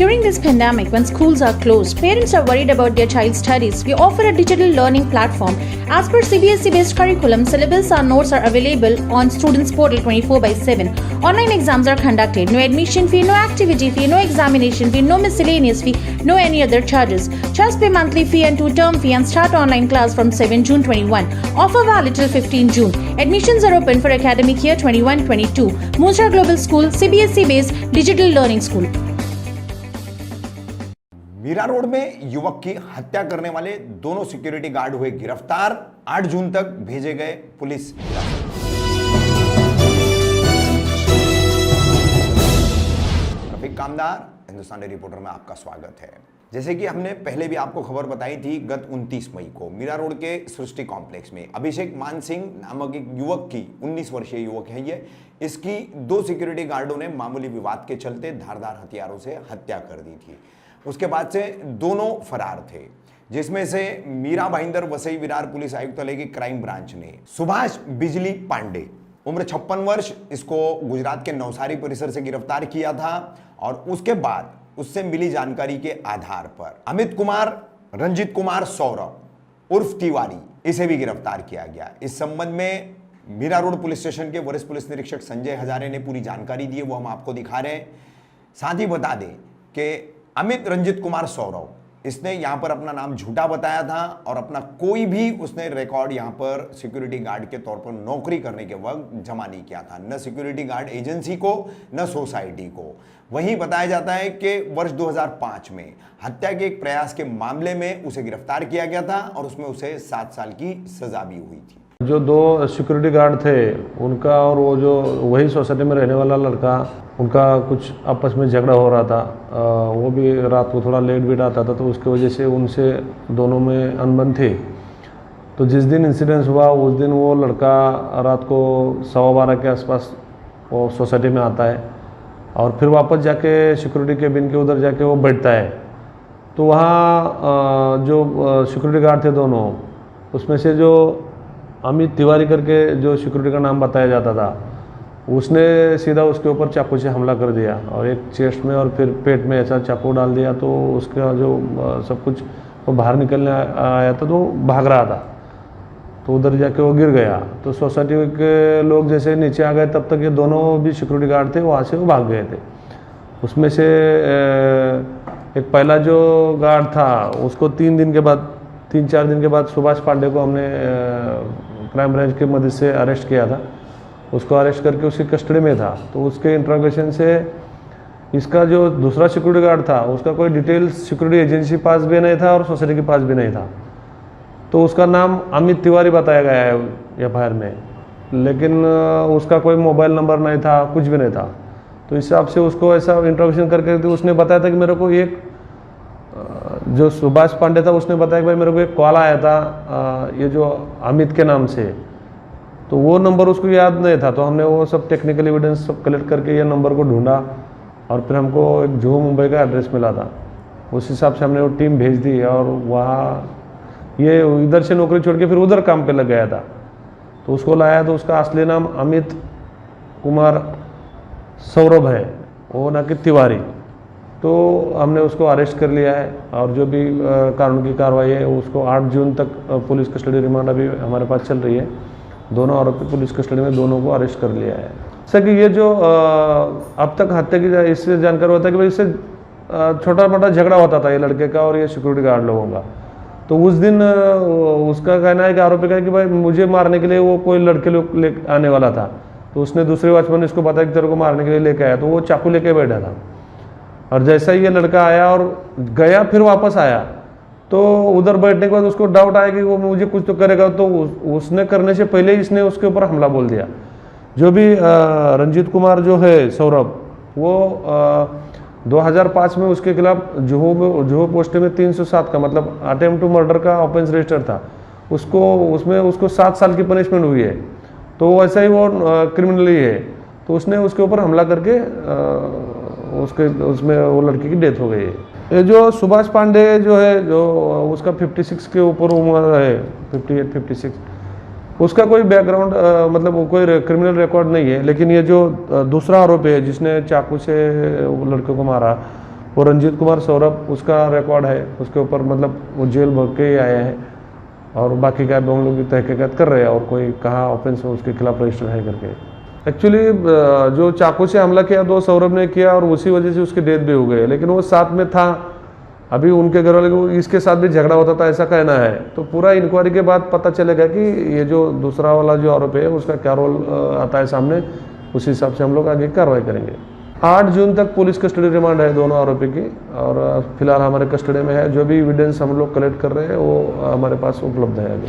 During this pandemic, when schools are closed, parents are worried about their child's studies. We offer a digital learning platform. As per CBSE-based curriculum, syllabus and notes are available on Students Portal 24/7. Online exams are conducted. No admission fee, no activity fee, no examination fee, no miscellaneous fee, no any other charges. Just pay monthly fee and 2-term fee and start online class from 7 June 21. Offer valid till 15 June. Admissions are open for academic year 21-22. Moonstar Global School, CBSE-based digital learning school. Mira Road में युवक की हत्या करने वाले दोनों security guard हुए गिरफ्तार। 8 जून तक भेजे गए पुलिस। रफीक कामदार, हिंदुस्तानी रिपोर्टर में आपका स्वागत है। जैसे कि हमने पहले भी आपको खबर बताई थी, गत 29 मई को मीरा रोड के सृष्टि कॉम्प्लेक्स में अभिषेक मान सिंह नामक एक युवक की, 19 वर्षीय युवक है ये, इसकी 2 सिक्योरिटी गार्डों ने मामूली विवाद के चलते धारदार हथियारों से हत्या कर दी थी। उसके बाद से दोनों फरार थे, जिसमें से मीरा भाईंदर वसई विरार पुलिस आयुक्तालय की क्राइम ब्रांच ने सुभाष बिजली पांडे, उम्र 56 वर्ष, इसको गुजरात के नवसारी परिसर से गिरफ्तार किया था। और उसके बाद उससे मिली जानकारी के आधार पर अमित कुमार, रंजीत कुमार सौरभ उर्फ तिवारी, इसे भी गिरफ्तार किया गया। इस संबंध में मीरा रोड पुलिस स्टेशन के वरिष्ठ पुलिस निरीक्षक संजय हजारे ने पूरी जानकारी दी है, वो हम आपको दिखा रहे हैं। साथ ही बता दें कि अमित रंजित कुमार सौरभ, इसने यहां पर अपना नाम झूठा बताया था और अपना कोई भी उसने रिकॉर्ड यहां पर सिक्योरिटी गार्ड के तौर पर नौकरी करने के वक्त जमा नहीं किया था, न सिक्योरिटी गार्ड एजेंसी को न सोसाइटी को। वहीं बताया जाता है कि वर्ष 2005 में हत्या के एक प्रयास के मामले में उसे गिरफ्तार किया गया था और उसमें उसे 7 साल की सजा भी हुई थी। जो 2 सिक्योरिटी गार्ड थे उनका और वो जो वही सोसाइटी में रहने वाला लड़का, उनका कुछ आपस में झगड़ा हो रहा था। वो भी रात को थोड़ा लेट वेट आता था, तो उसकी वजह से उनसे दोनों में अनबन थी। तो जिस दिन इंसिडेंस हुआ उस दिन वो लड़का रात को 12:15 के आसपास वो सोसाइटी में आता है और फिर वापस जाके सिक्योरिटी केबिन के उधर जाके वो बैठता है। तो वहाँ जो सिक्योरिटी गार्ड थे दोनों, उसमें से जो अमित तिवारी करके जो सिक्योरिटी का नाम बताया जाता था, उसने सीधा उसके ऊपर चाकू से हमला कर दिया और एक चेस्ट में और फिर पेट में ऐसा चाकू डाल दिया। तो उसका जो सब कुछ वो बाहर निकलने आया था, तो भाग रहा था, तो उधर जाके वो गिर गया। तो सोसाइटी के लोग जैसे नीचे आ गए, तब तक ये दोनों भी सिक्योरिटी गार्ड थे, वहाँ से वो भाग गए थे। उसमें से एक पहला जो गार्ड था उसको 3-4 दिन के बाद सुभाष पांडे को हमने क्राइम ब्रांच की मदद से अरेस्ट किया था। उसको अरेस्ट करके उसकी कस्टडी में था। तो उसके इंट्रोगेशन से इसका जो दूसरा सिक्योरिटी गार्ड था, उसका कोई डिटेल्स सिक्योरिटी एजेंसी पास भी नहीं था और सोसाइटी के पास भी नहीं था। तो उसका नाम अमित तिवारी बताया गया है एफआईआर में, लेकिन उसका कोई मोबाइल नंबर नहीं था, कुछ भी नहीं था। तो इस हिसाब से उसको ऐसा इंट्रोगेशन करके तो उसने बताया था कि मेरे को एक, जो सुभाष पांडे था उसने बताया कि भाई मेरे को एक कॉल आया था ये जो अमित के नाम से, तो वो नंबर उसको याद नहीं था। तो हमने वो सब टेक्निकल एविडेंस सब कलेक्ट करके ये नंबर को ढूंढा और फिर हमको एक जुहू मुंबई का एड्रेस मिला था। उस हिसाब से हमने वो टीम भेज दी और वहाँ ये इधर से नौकरी छोड़ के फिर उधर काम पे लग गया था। तो उसको लाया तो उसका असली नाम अमित कुमार सौरभ है, वो ना कि तिवारी। तो हमने उसको अरेस्ट कर लिया है और जो भी कानून की कार्रवाई है उसको 8 जून तक पुलिस कस्टडी रिमांड अभी हमारे पास चल रही है। दोनों आरोपी पुलिस कस्टडी में, दोनों को अरेस्ट कर लिया है। सर कि ये जो अब तक हत्या की इससे जानकारी होता है कि भाई इससे छोटा मोटा झगड़ा होता था ये लड़के का और ये सिक्योरिटी गार्ड लोगों का। तो उस दिन उसका कहना है कि आरोपी का है कि भाई मुझे मारने के लिए वो कोई लड़के लोग ले आने वाला था। तो उसने दूसरे वॉचमैन ने इसको बताया कि तेरे को मारने के लिए लेके आया, तो वो चाकू लेके बैठा था। और जैसा ही ये लड़का आया और गया फिर वापस आया, तो उधर बैठने के बाद उसको डाउट आया कि वो मुझे कुछ तो करेगा। तो उसने करने से पहले इसने उसके ऊपर हमला बोल दिया। जो भी रंजीत कुमार जो है सौरभ, वो 2005 में उसके खिलाफ जुहू पोस्ट में 307 का मतलब अटेम्प्ट टू मर्डर का ऑफेंस रजिस्टर था। उसको 7 साल की पनिशमेंट हुई है। तो वैसा ही वो क्रिमिनली है। तो उसने उसके ऊपर हमला करके उसमें वो लड़की की डेथ हो गई है। ये जो सुभाष पांडे जो है, जो उसका 56 के ऊपर उम्र है, 58-56, उसका कोई बैकग्राउंड मतलब कोई क्रिमिनल रिकॉर्ड नहीं है। लेकिन ये जो दूसरा आरोपी है जिसने चाकू से वो लड़के को मारा, वो रंजीत कुमार सौरभ, उसका रिकॉर्ड है उसके ऊपर, मतलब वो जेल भर के ही आए हैं और बाकी का हम लोग तहकीकात कर रहे हैं और कोई कहाँ ऑफेंस उसके खिलाफ रजिस्टर है करके। एक्चुअली जो चाकू से हमला किया तो सौरभ ने किया और उसी वजह से उसकी डेथ भी हो गई, लेकिन वो साथ में था। अभी उनके घर वाले को इसके साथ भी झगड़ा होता था ऐसा कहना है, तो पूरा इंक्वायरी के बाद पता चलेगा कि ये जो दूसरा वाला जो आरोपी है उसका क्या रोल आता है सामने, उस हिसाब से हम लोग आगे कार्रवाई करेंगे। 8 जून तक पुलिस कस्टडी रिमांड है दोनों आरोपी की और फिलहाल हमारे कस्टडी में है। जो भी एविडेंस हम लोग कलेक्ट कर रहे हैं वो हमारे पास उपलब्ध है अभी।